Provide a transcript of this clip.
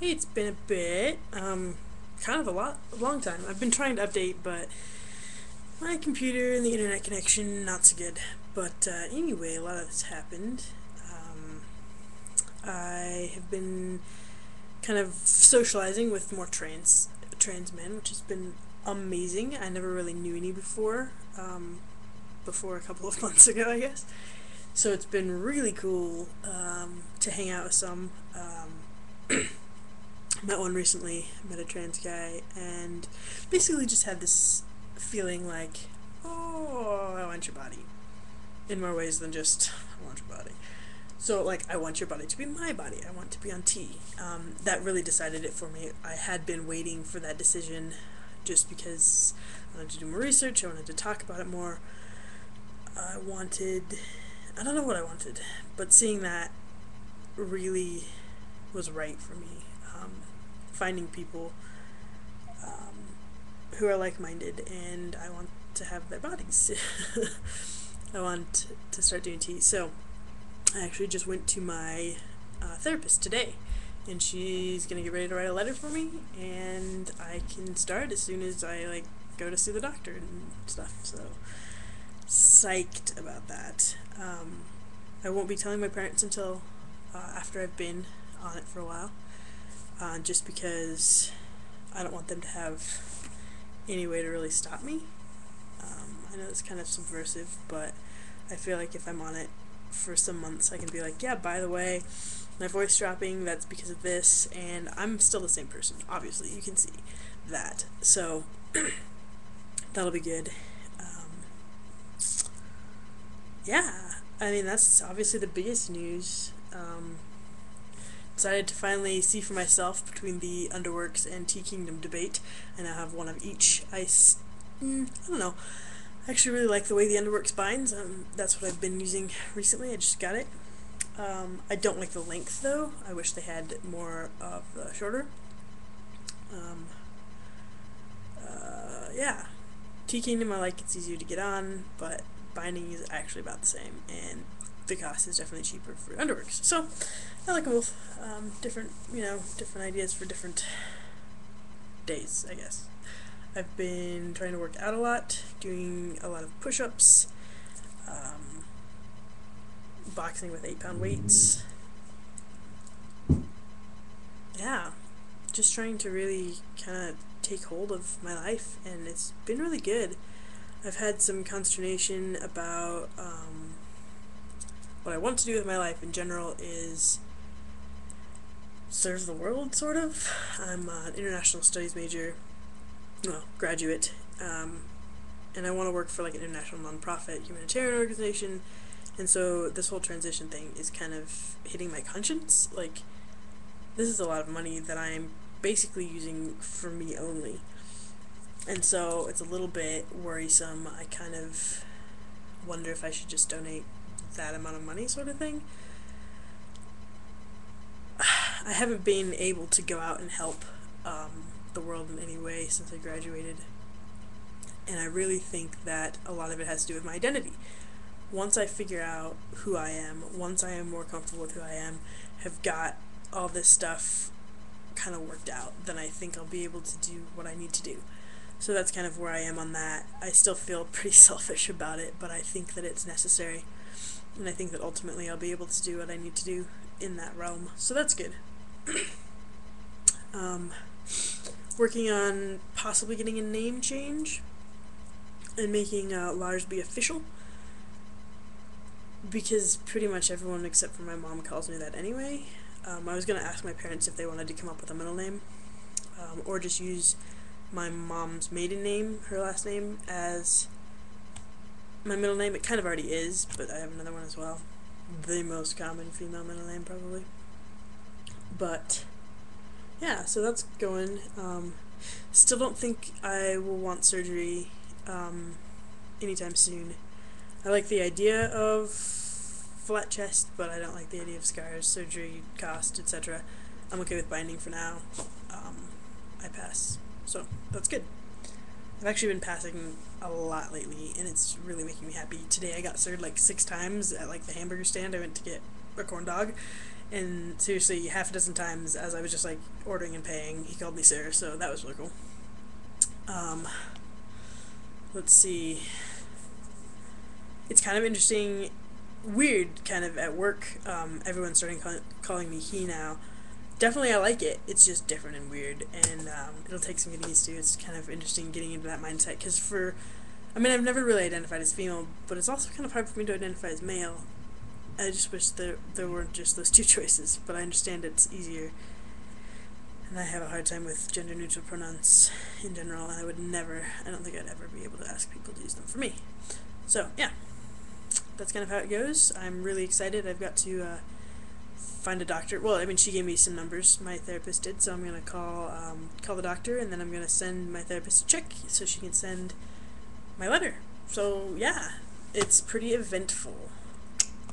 Hey, it's been a bit. Kind of a long time. I've been trying to update, but my computer and the internet connection not so good. But anyway, a lot of this happened. Um, I have been kind of socializing with more trans men, which has been amazing. I never really knew any before. Before a couple of months ago, I guess. So it's been really cool to hang out with some. Met one recently, met a trans guy, and basically just had this feeling like, oh, I want your body. In more ways than just, I want your body. So, like, I want your body to be my body. I want to be on T. That really decided it for me. I had been waiting for that decision just because I wanted to do more research, I wanted to talk about it more. I don't know what I wanted, but seeing that really was right for me. Finding people who are like-minded, and I want to have their bodies. I want to start doing tea. So I actually just went to my therapist today, and she's gonna get ready to write a letter for me, and I can start as soon as I go to see the doctor and stuff. So psyched about that. I won't be telling my parents until after I've been on it for a while, just because I don't want them to have any way to really stop me. I know it's kind of subversive, but I feel like if I'm on it for some months, I can be like, yeah, by the way, my voice dropping, that's because of this, and I'm still the same person. Obviously, you can see that. So that'll be good. Yeah, I mean, that's obviously the biggest news. Decided to finally see for myself between the Underworks and Tea Kingdom debate. I now have one of each. I don't know. I actually really like the way the Underworks binds. That's what I've been using recently. I just got it. I don't like the length though. I wish they had more of the shorter. Um, yeah. Tea Kingdom I like, it's easier to get on, but binding is actually about the same, and the cost is definitely cheaper for Underworks. So I like them both. Different ideas for different days, I guess. I've been trying to work out a lot, doing a lot of push-ups, boxing with 8-pound weights. Yeah, just trying to really kind of take hold of my life, and it's been really good. I've had some consternation about what I want to do with my life in general is serve the world, sort of. I'm an international studies major, well, graduate, and I want to work for like an international nonprofit humanitarian organization, and so this whole transition thing is kind of hitting my conscience. Like, this is a lot of money that I'm basically using for me only, and so it's a little bit worrisome. I kind of wonder if I should just donate that amount of money, sort of thing. I haven't been able to go out and help the world in any way since I graduated, and I really think that a lot of it has to do with my identity. Once I figure out who I am, once I am more comfortable with who I am, have got all this stuff kind of worked out, then I think I'll be able to do what I need to do. So that's kind of where I am on that. I still feel pretty selfish about it, but I think that it's necessary, and I think that ultimately I'll be able to do what I need to do in that realm. So that's good. um, Working on possibly getting a name change and making Lars be official, because pretty much everyone except for my mom calls me that anyway. I was going to ask my parents if they wanted to come up with a middle name, or just use my mom's maiden name, her last name, as my middle name. It kind of already is, but I have another one as well. The most common female middle name, probably. But yeah, so that's going. Still don't think I will want surgery anytime soon. I like the idea of flat chest, but I don't like the idea of scars, surgery, cost, etc. I'm okay with binding for now. I pass. So that's good. I've actually been passing a lot lately, and it's really making me happy. Today I got served like 6 times at like the hamburger stand. I went to get a corn dog, And seriously, half a dozen times as I was just like ordering and paying, he called me sir, so that was really cool. Let's see. It's kind of interesting, weird kind of at work. Everyone's starting calling me he now. Definitely I like it. It's just different and weird, and it'll take some getting used to. It's kind of interesting getting into that mindset, because I mean, I've never really identified as female, but it's also kind of hard for me to identify as male. I just wish there weren't just those two choices, but I understand it's easier. And I have a hard time with gender neutral pronouns in general, and I don't think I'd ever be able to ask people to use them for me. So, yeah, that's kind of how it goes. I'm really excited. I've got to find a doctor. Well, I mean, she gave me some numbers, my therapist did, so I'm going to call the doctor, and then I'm going to send my therapist a check so she can send my letter. So, yeah, it's pretty eventful.